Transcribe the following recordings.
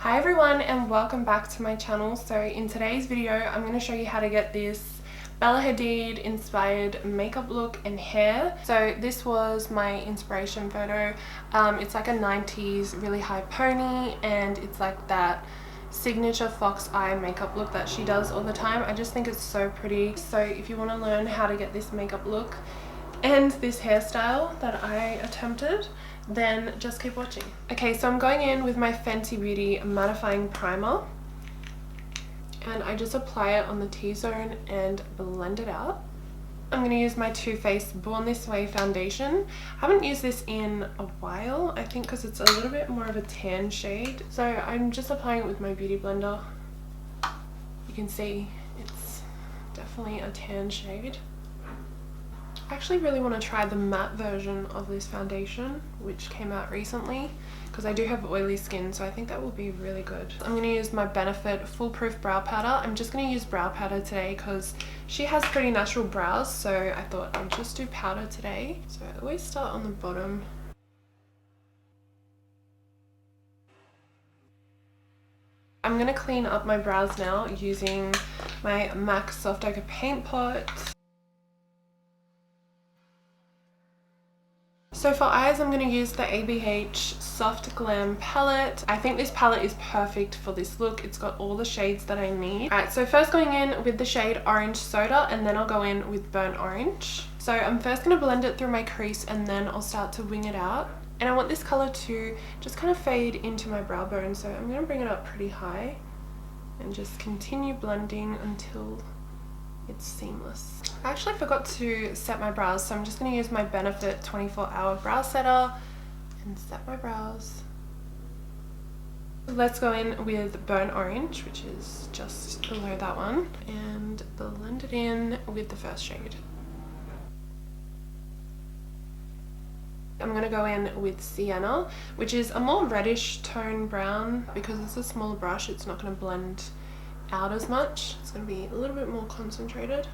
Hi everyone and welcome back to my channel. So in today's video I'm going to show you how to get this Bella Hadid inspired makeup look and hair. So this was my inspiration photo. It's like a 90s really high pony and it's like that signature fox eye makeup look that she does all the time. I just think it's so pretty. So if you want to learn how to get this makeup look and this hairstyle that I attempted, then just keep watching. Okay, so I'm going in with my Fenty Beauty mattifying primer and I just apply it on the T-zone and blend it out. I'm going to use my Too Faced Born This Way foundation. I haven't used this in a while, I think because it's a little bit more of a tan shade. So I'm just applying it with my beauty blender. You can see it's definitely a tan shade. I actually really want to try the matte version of this foundation, which came out recently, because I do have oily skin, so I think that will be really good. I'm going to use my Benefit Foolproof Brow Powder. I'm just going to use brow powder today because she has pretty natural brows, so I thought I'd just do powder today. So I always start on the bottom. I'm going to clean up my brows now using my MAC Soft Ochre Paint Pot. So for eyes, I'm going to use the ABH Soft Glam palette. I think this palette is perfect for this look. It's got all the shades that I need. Alright, so first going in with the shade Orange Soda and then I'll go in with Burnt Orange. So I'm first going to blend it through my crease and then I'll start to wing it out. And I want this colour to just kind of fade into my brow bone, so I'm going to bring it up pretty high and just continue blending until it's seamless. I actually forgot to set my brows, so I'm just going to use my Benefit 24-hour brow setter and set my brows. Let's go in with Burnt Orange, which is just below that one, and blend it in with the first shade. I'm going to go in with Sienna, which is a more reddish tone brown. Because it's a smaller brush, it's not going to blend out as much. It's going to be a little bit more concentrated.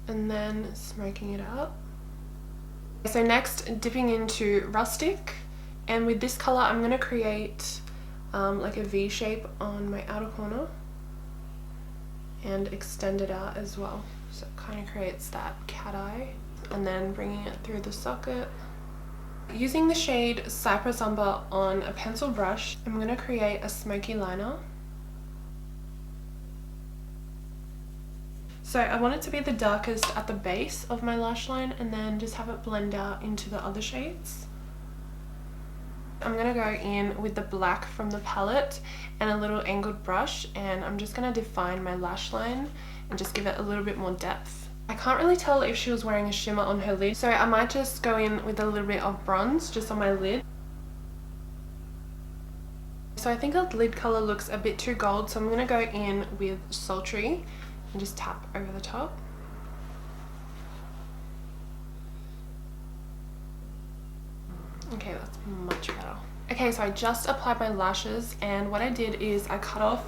And then smoking it out. So next, dipping into Rustic, and with this color I'm going to create like a V shape on my outer corner and extend it out as well, so it kind of creates that cat eye, and then bringing it through the socket. Using the shade Cypress Umber on a pencil brush, I'm going to create a smoky liner. So I want it to be the darkest at the base of my lash line and then just have it blend out into the other shades. I'm going to go in with the black from the palette and a little angled brush, and I'm just going to define my lash line and just give it a little bit more depth. I can't really tell if she was wearing a shimmer on her lid, so I might just go in with a little bit of bronze just on my lid. So I think the lid color looks a bit too gold, so I'm going to go in with Sultry and just tap over the top. Okay, that's much better. Okay, so I just applied my lashes, and what I did is I cut off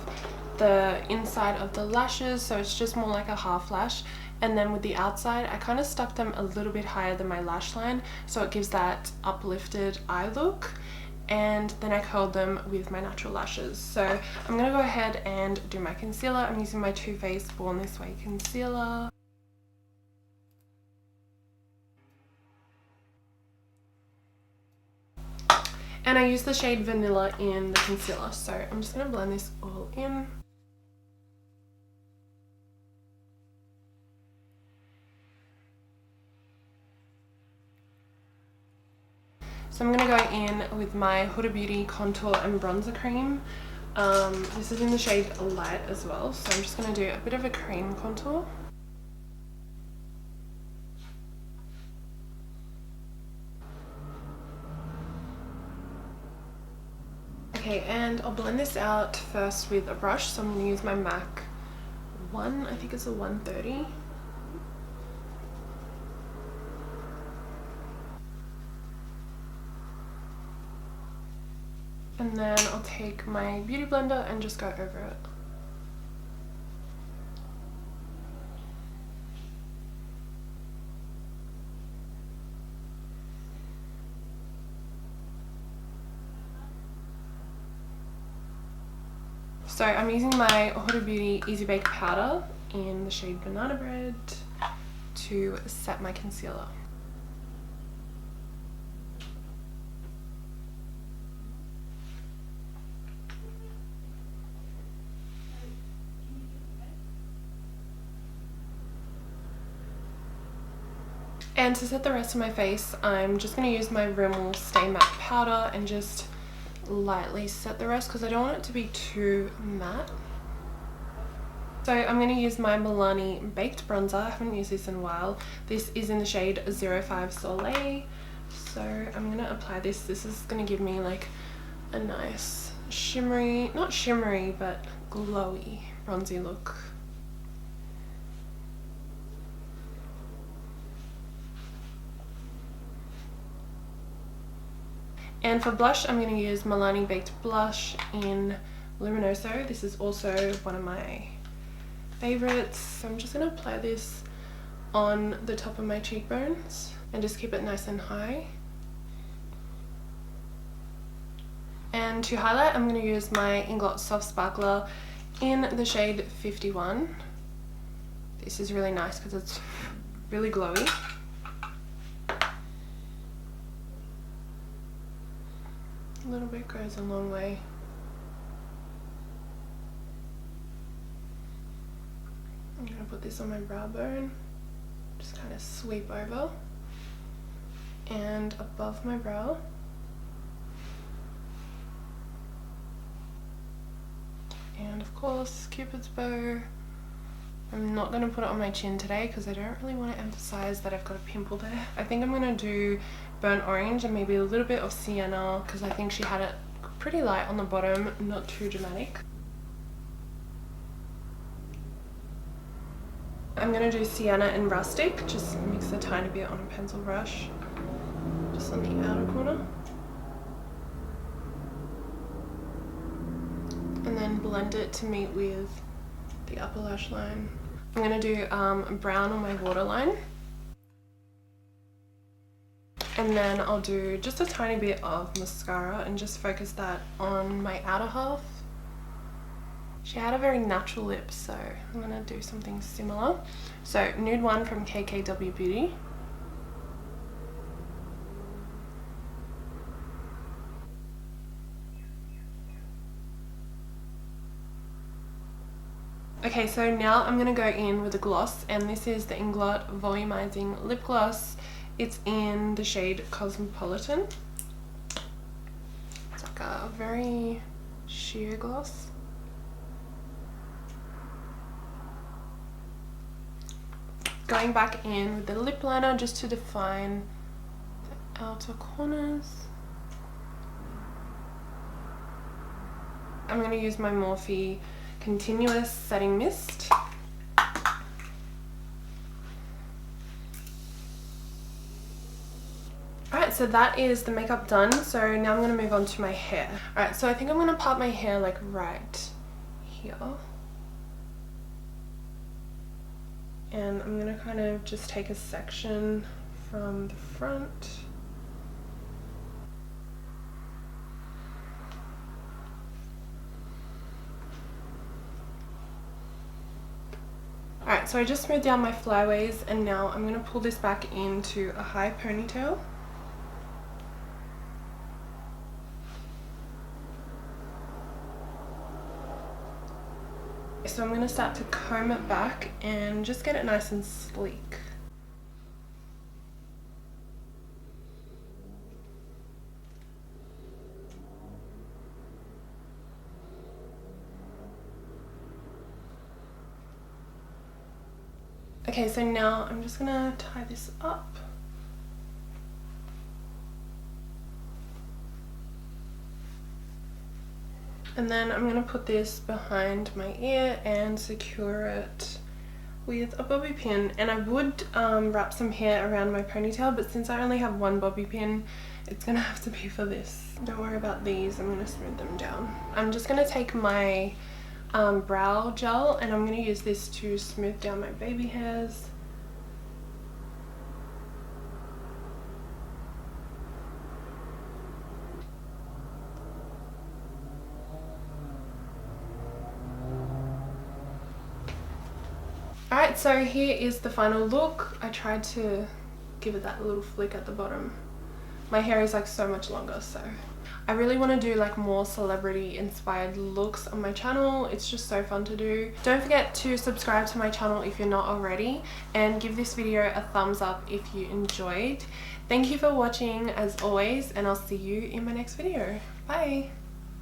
the inside of the lashes, so it's just more like a half lash. And then with the outside, I kind of stuck them a little bit higher than my lash line, so it gives that uplifted eye look. And then I curled them with my natural lashes. So I'm going to go ahead and do my concealer. I'm using my Too Faced Born This Way concealer. And I use the shade Vanilla in the concealer. So I'm just going to blend this all in. So I'm going to go in with my Huda Beauty Contour and Bronzer Cream. This is in the shade Light as well, so I'm just going to do a bit of a cream contour. Okay, and I'll blend this out first with a brush, so I'm going to use my MAC one, I think it's a 130. And then I'll take my beauty blender and just go over it. So I'm using my Huda Beauty Easy Bake powder in the shade Banana Bread to set my concealer. And to set the rest of my face, I'm just going to use my Rimmel Stay Matte powder and just lightly set the rest because I don't want it to be too matte. So I'm going to use my Milani Baked Bronzer. I haven't used this in a while. This is in the shade 05 Soleil. So I'm going to apply this. This is going to give me like a nice shimmery, not shimmery, but glowy bronzy look. And for blush, I'm going to use Milani Baked Blush in Luminoso. This is also one of my favorites. So I'm just going to apply this on the top of my cheekbones and just keep it nice and high. And to highlight, I'm going to use my Inglot Soft Sparkler in the shade 51. This is really nice because it's really glowy. A little bit goes a long way. I'm going to put this on my brow bone, just kind of sweep over and above my brow. And of course, Cupid's bow. I'm not going to put it on my chin today because I don't really want to emphasize that I've got a pimple there. I think I'm going to do burnt orange and maybe a little bit of sienna because I think she had it pretty light on the bottom, not too dramatic. I'm going to do sienna and rustic, just mix a tiny bit on a pencil brush, just on the outer corner. And then blend it to meet with the upper lash line. I'm going to do brown on my waterline. And then I'll do just a tiny bit of mascara and just focus that on my outer half. She had a very natural lip, so I'm going to do something similar. So Nude 1 from KKW Beauty. Okay, so now I'm going to go in with a gloss, and this is the Inglot Volumizing Lip Gloss. It's in the shade Cosmopolitan. It's like a very sheer gloss. Going back in with the lip liner just to define the outer corners. I'm going to use my Morphe Continuous Setting Mist. Alright, so that is the makeup done. So now I'm going to move on to my hair. Alright, so I think I'm going to part my hair like right here. And I'm going to kind of just take a section from the front. Alright, so I just smoothed down my flyaways and now I'm going to pull this back into a high ponytail. So I'm going to start to comb it back and just get it nice and sleek. Okay, so now I'm just going to tie this up. And then I'm going to put this behind my ear and secure it with a bobby pin. And I would wrap some hair around my ponytail, but since I only have one bobby pin, it's going to have to be for this. Don't worry about these, I'm going to smooth them down. I'm just going to take my brow gel and I'm going to use this to smooth down my baby hairs. Alright, so here is the final look. I tried to give it that little flick at the bottom. My hair is like so much longer, so I really want to do like more celebrity inspired looks on my channel. It's just so fun to do. Don't forget to subscribe to my channel if you're not already, and give this video a thumbs up if you enjoyed. Thank you for watching as always, and I'll see you in my next video. Bye!